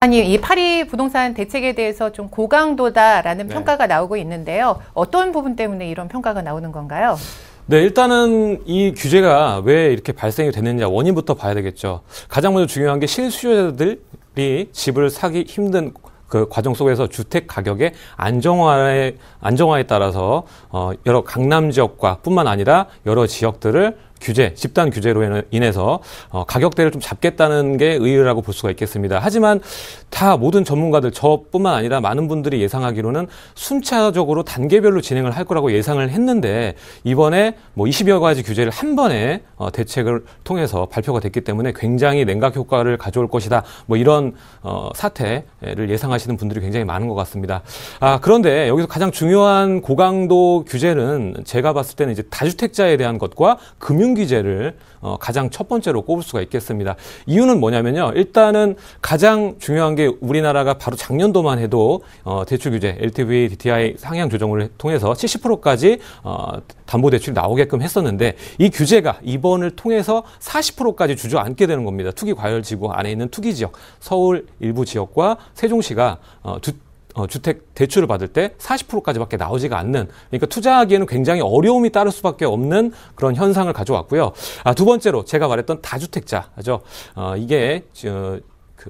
아니, 이 파리 부동산 대책에 대해서 좀 고강도다라는 네. 평가가 나오고 있는데요. 어떤 부분 때문에 이런 평가가 나오는 건가요? 네, 일단은 이 규제가 왜 이렇게 발생이 됐느냐 원인부터 봐야 되겠죠. 가장 먼저 중요한 게 실수요자들이 집을 사기 힘든 그 과정 속에서 주택 가격의 안정화에 따라서 여러 강남 지역과 뿐만 아니라 여러 지역들을 집단 규제로 인해서 가격대를 좀 잡겠다는 게 의의라고 볼 수가 있겠습니다. 하지만 다 모든 전문가들, 저뿐만 아니라 많은 분들이 예상하기로는 순차적으로 단계별로 진행을 할 거라고 예상을 했는데 이번에 뭐 20여 가지 규제를 한 번에 대책을 통해서 발표가 됐기 때문에 굉장히 냉각 효과를 가져올 것이다. 뭐 이런 사태를 예상하시는 분들이 굉장히 많은 것 같습니다. 그런데 여기서 가장 중요한 고강도 규제는 제가 봤을 때는 이제 다주택자에 대한 것과 금융 규제를 가장 첫 번째로 꼽을 수가 있겠습니다. 이유는 뭐냐면요. 일단은 가장 중요한 게 우리나라가 바로 작년도만 해도 대출 규제, LTV, DTI 상향 조정을 통해서 70%까지 담보대출이 나오게끔 했었는데 이 규제가 이번을 통해서 40%까지 주저앉게 되는 겁니다. 투기과열지구 안에 있는 투기지역, 서울 일부 지역과 세종시가 주택 대출을 받을 때 40%까지밖에 나오지가 않는, 그러니까 투자하기에는 굉장히 어려움이 따를 수밖에 없는 그런 현상을 가져왔고요. 두 번째로 제가 말했던 다주택자죠. 이게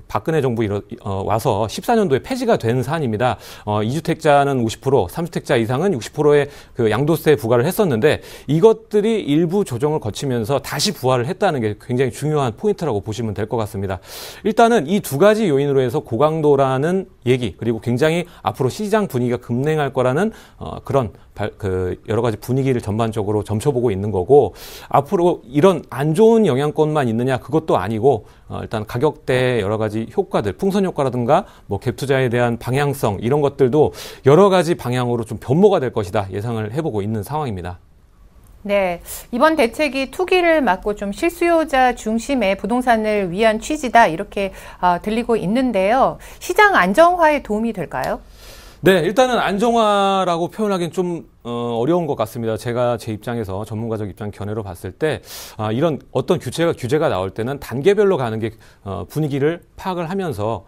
박근혜 정부 와서 14년도에 폐지가 된 사안입니다. 2주택자는 50%, 3주택자 이상은 60%의 그 양도세 부과를 했었는데 이것들이 일부 조정을 거치면서 다시 부활을 했다는 게 굉장히 중요한 포인트라고 보시면 될 것 같습니다. 일단은 이 두 가지 요인으로 해서 고강도라는 얘기, 그리고 굉장히 앞으로 시장 분위기가 급냉할 거라는 그런 여러 가지 분위기를 전반적으로 점쳐보고 있는 거고, 앞으로 이런 안 좋은 영향권만 있느냐 그것도 아니고 일단 가격대 여러 가지 효과들, 풍선 효과라든가 뭐 갭 투자에 대한 방향성, 이런 것들도 여러 가지 방향으로 좀 변모가 될 것이다 예상을 해보고 있는 상황입니다. 네, 이번 대책이 투기를 막고 좀 실수요자 중심의 부동산을 위한 취지다 이렇게 들리고 있는데요. 시장 안정화에 도움이 될까요? 네, 일단은 안정화라고 표현하기는 좀 어려운 것 같습니다. 제가 제 입장에서 전문가적 입장 견해로 봤을 때 이런 어떤 규제가 나올 때는 단계별로 가는 게 분위기를 파악을 하면서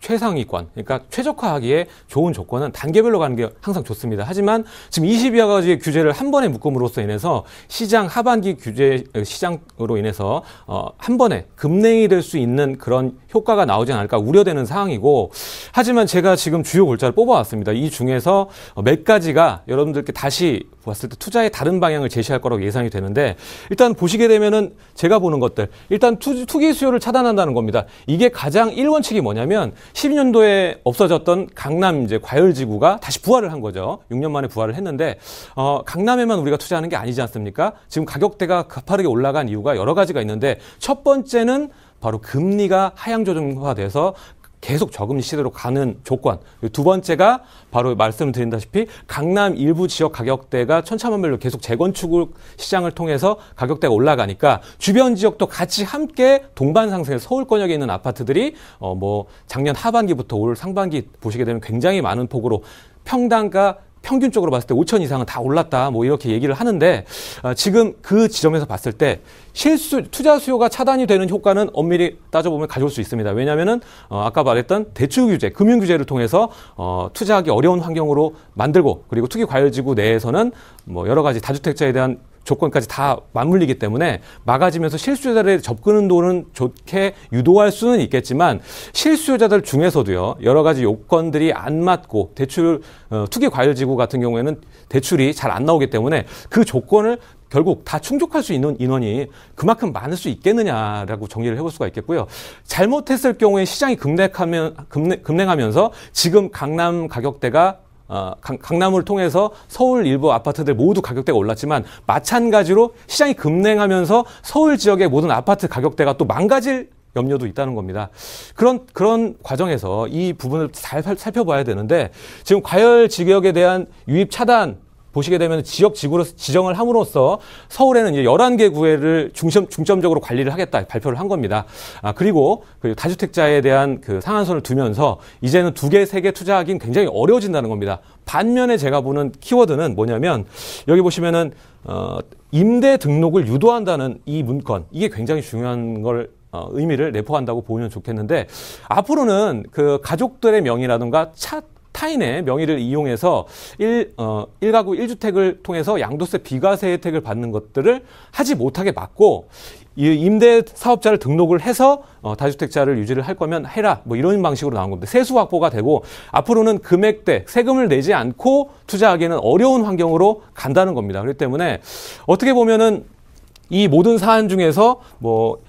최상위권, 그러니까 최적화하기에 좋은 조건은 단계별로 가는 게 항상 좋습니다. 하지만 지금 20여 가지의 규제를 한 번에 묶음으로써 인해서 시장 하반기 시장으로 인해서 한 번에 급냉이 될 수 있는 그런 효과가 나오지 않을까 우려되는 상황이고, 하지만 제가 지금 주요 골자를 뽑아왔습니다. 이 중에서 몇 가지가 여러분들께 다시 봤을 때 투자의 다른 방향을 제시할 거라고 예상이 되는데, 일단 보시게 되면은 제가 보는 것들, 일단 투기 수요를 차단한다는 겁니다. 이게 가장 1원칙이 뭐냐면 12년도에 없어졌던 강남 이제 과열지구가 다시 부활을 한 거죠. 6년 만에 부활을 했는데 강남에만 우리가 투자하는 게 아니지 않습니까? 지금 가격대가 가파르게 올라간 이유가 여러 가지가 있는데, 첫 번째는 바로 금리가 하향 조정화돼서 계속 저금리 시대로 가는 조건. 두 번째가 바로 말씀드린다시피 강남 일부 지역 가격대가 천차만별로 계속 재건축 시장을 통해서 가격대가 올라가니까 주변 지역도 같이 함께 동반 상승해서 서울권역에 있는 아파트들이 뭐 작년 하반기부터 올 상반기 보시게 되면 굉장히 많은 폭으로 평당가 평균적으로 봤을 때 5천 이상은 다 올랐다, 뭐 이렇게 얘기를 하는데 지금 그 지점에서 봤을 때 투자 수요가 차단이 되는 효과는 엄밀히 따져보면 가져올 수 있습니다. 왜냐하면은 아까 말했던 대출 규제, 금융 규제를 통해서 투자하기 어려운 환경으로 만들고, 그리고 투기 과열지구 내에서는 뭐 여러 가지 다주택자에 대한 조건까지 다 맞물리기 때문에 막아지면서 실수요자들의 접근 운동은 좋게 유도할 수는 있겠지만, 실수요자들 중에서도요 여러 가지 요건들이 안 맞고 투기 과열지구 같은 경우에는 대출이 잘 안 나오기 때문에 그 조건을 결국 다 충족할 수 있는 인원이 그만큼 많을 수 있겠느냐라고 정리를 해볼 수가 있겠고요. 잘못했을 경우에 시장이 급냉하면서 지금 강남 가격대가 강남을 통해서 서울 일부 아파트들 모두 가격대가 올랐지만, 마찬가지로 시장이 급냉하면서 서울 지역의 모든 아파트 가격대가 또 망가질 염려도 있다는 겁니다. 그런 과정에서 이 부분을 잘 살펴봐야 되는데, 지금 과열 지역에 대한 유입 차단 보시게 되면 지역 지구로 지정을 함으로써 서울에는 이제 11개 구에를 중점적으로 관리를 하겠다 발표를 한 겁니다. 그리고 그 다주택자에 대한 그 상한선을 두면서 이제는 2개, 3개 투자하기는 굉장히 어려워진다는 겁니다. 반면에 제가 보는 키워드는 뭐냐면, 여기 보시면은 임대 등록을 유도한다는 이 문건, 이게 굉장히 중요한 걸 의미를 내포한다고 보면 좋겠는데, 앞으로는 그 가족들의 명의라든가 타인의 명의를 이용해서 1가구 1주택을 통해서 양도세 비과세 혜택을 받는 것들을 하지 못하게 막고, 이 임대 사업자를 등록을 해서 다주택자를 유지를 할 거면 해라, 뭐 이런 방식으로 나온 겁니다. 세수 확보가 되고 앞으로는 금액대 세금을 내지 않고 투자하기에는 어려운 환경으로 간다는 겁니다. 그렇기 때문에 어떻게 보면은 이 모든 사안 중에서 뭐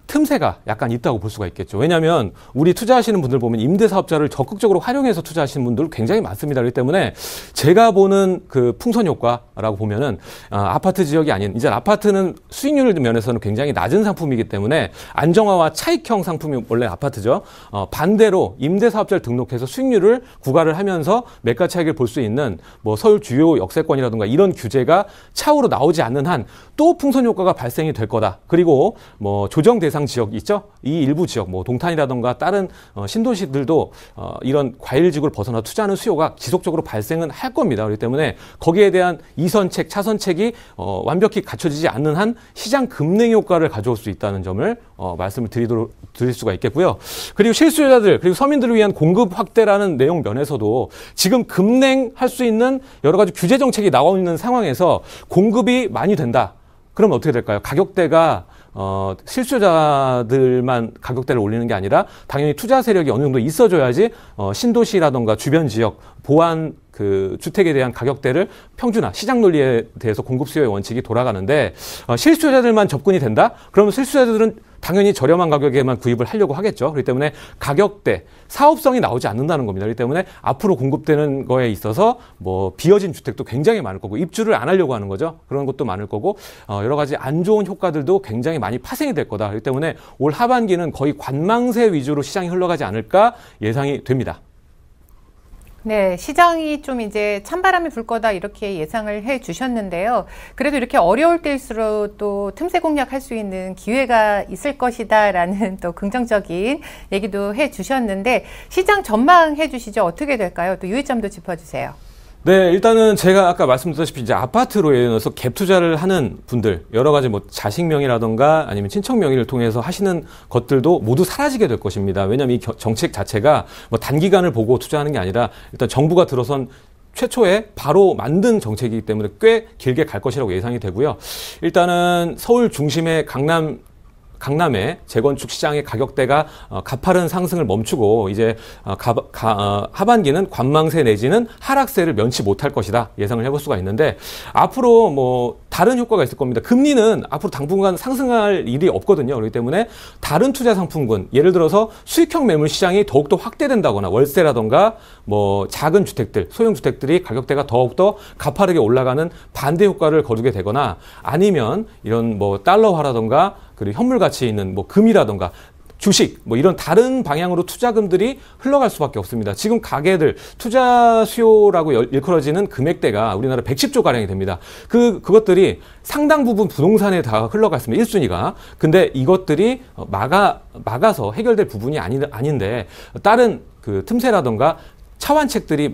틈새가 약간 있다고 볼 수가 있겠죠. 왜냐하면 우리 투자하시는 분들 보면 임대사업자를 적극적으로 활용해서 투자하시는 분들 굉장히 많습니다. 그렇기 때문에 제가 보는 그 풍선 효과라고 보면은 아파트 지역이 아닌, 이제 아파트는 수익률 면에서는 굉장히 낮은 상품이기 때문에 안정화와 차익형 상품이 원래 아파트죠. 반대로 임대사업자를 등록해서 수익률을 구가를 하면서 매가 차익을 볼 수 있는 뭐 서울 주요 역세권이라든가 이런 규제가 차후로 나오지 않는 한 또 풍선 효과가 발생이 될 거다. 그리고 뭐 조정 대상 지역 있죠? 이 일부 지역, 뭐 동탄이라던가 다른 신도시들도 이런 과일지구를 벗어나 투자하는 수요가 지속적으로 발생은 할 겁니다. 그렇기 때문에 거기에 대한 이선책, 차선책이 완벽히 갖춰지지 않는 한 시장 급냉 효과를 가져올 수 있다는 점을 말씀을 드릴 수가 있겠고요. 그리고 실수요자들, 그리고 서민들을 위한 공급 확대라는 내용 면에서도 지금 급냉할 수 있는 여러 가지 규제 정책이 나와 있는 상황에서 공급이 많이 된다. 그러면 어떻게 될까요? 가격대가 실수요자들만 가격대를 올리는 게 아니라 당연히 투자 세력이 어느 정도 있어줘야지 신도시라던가 주변 지역 보안 그 주택에 대한 가격대를 평준화, 시장 논리에 대해서 공급 수요의 원칙이 돌아가는데 실수요자들만 접근이 된다? 그러면 실수요자들은 당연히 저렴한 가격에만 구입을 하려고 하겠죠. 그렇기 때문에 가격대, 사업성이 나오지 않는다는 겁니다. 그렇기 때문에 앞으로 공급되는 거에 있어서 뭐 비어진 주택도 굉장히 많을 거고 입주를 안 하려고 하는 거죠. 그런 것도 많을 거고 여러 가지 안 좋은 효과들도 굉장히 많이 파생이 될 거다. 그렇기 때문에 올 하반기는 거의 관망세 위주로 시장이 흘러가지 않을까 예상이 됩니다. 네, 시장이 좀 이제 찬바람이 불 거다 이렇게 예상을 해 주셨는데요. 그래도 이렇게 어려울 때일수록 또 틈새 공략할 수 있는 기회가 있을 것이다라는 또 긍정적인 얘기도 해 주셨는데 시장 전망해 주시죠. 어떻게 될까요? 또 유의점도 짚어주세요. 네, 일단은 제가 아까 말씀드렸다시피 이제 아파트로 인해서 갭 투자를 하는 분들, 여러 가지 뭐 자식 명의라던가 아니면 친척 명의를 통해서 하시는 것들도 모두 사라지게 될 것입니다. 왜냐하면 이 정책 자체가 뭐 단기간을 보고 투자하는 게 아니라 일단 정부가 들어선 최초에 바로 만든 정책이기 때문에 꽤 길게 갈 것이라고 예상이 되고요. 일단은 서울 중심의 강남의 재건축 시장의 가격대가 가파른 상승을 멈추고 이제 하반기는 관망세 내지는 하락세를 면치 못할 것이다 예상을 해볼 수가 있는데 앞으로 뭐 다른 효과가 있을 겁니다. 금리는 앞으로 당분간 상승할 일이 없거든요. 그렇기 때문에 다른 투자 상품군, 예를 들어서 수익형 매물 시장이 더욱더 확대된다거나 월세라던가 뭐 작은 주택들, 소형 주택들이 가격대가 더욱더 가파르게 올라가는 반대 효과를 거두게 되거나 아니면 이런 뭐 달러화라던가 그리고 현물 가치 있는 뭐 금이라던가 주식 뭐 이런 다른 방향으로 투자금들이 흘러갈 수밖에 없습니다. 지금 가계들 투자 수요라고 일컬어지는 금액대가 우리나라 110조 가량이 됩니다. 그것들이 상당 부분 부동산에 다 흘러갔습니다. 1순위가. 근데 이것들이 막아서 해결될 부분이 아닌데 다른 그 틈새라던가 차환책들이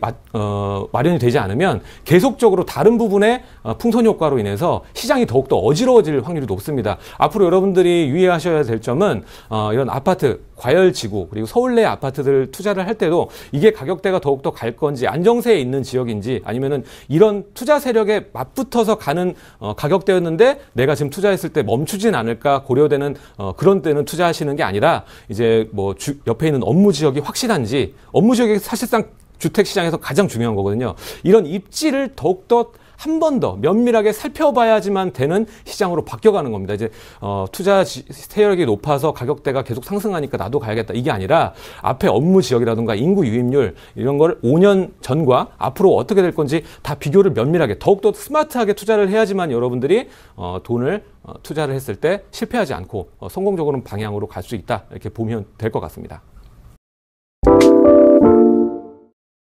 마련이 되지 않으면 계속적으로 다른 부분의 풍선 효과로 인해서 시장이 더욱더 어지러워질 확률이 높습니다. 앞으로 여러분들이 유의하셔야 될 점은 이런 아파트, 과열지구 그리고 서울 내 아파트들 투자를 할 때도 이게 가격대가 더욱더 갈 건지 안정세에 있는 지역인지 아니면은 이런 투자 세력에 맞붙어서 가는 가격대였는데 내가 지금 투자했을 때 멈추진 않을까 고려되는 그런 때는 투자하시는 게 아니라 이제 뭐 옆에 있는 업무 지역이 확실한지 업무 지역이 사실상 주택시장에서 가장 중요한 거거든요. 이런 입지를 더욱더 한 번 더 면밀하게 살펴봐야지만 되는 시장으로 바뀌어가는 겁니다. 이제 투자 세력이 높아서 가격대가 계속 상승하니까 나도 가야겠다. 이게 아니라 앞에 업무 지역이라든가 인구 유입률 이런 걸 5년 전과 앞으로 어떻게 될 건지 다 비교를 면밀하게 더욱더 스마트하게 투자를 해야지만 여러분들이 돈을 투자를 했을 때 실패하지 않고 성공적으로 방향으로 갈 수 있다. 이렇게 보면 될 것 같습니다.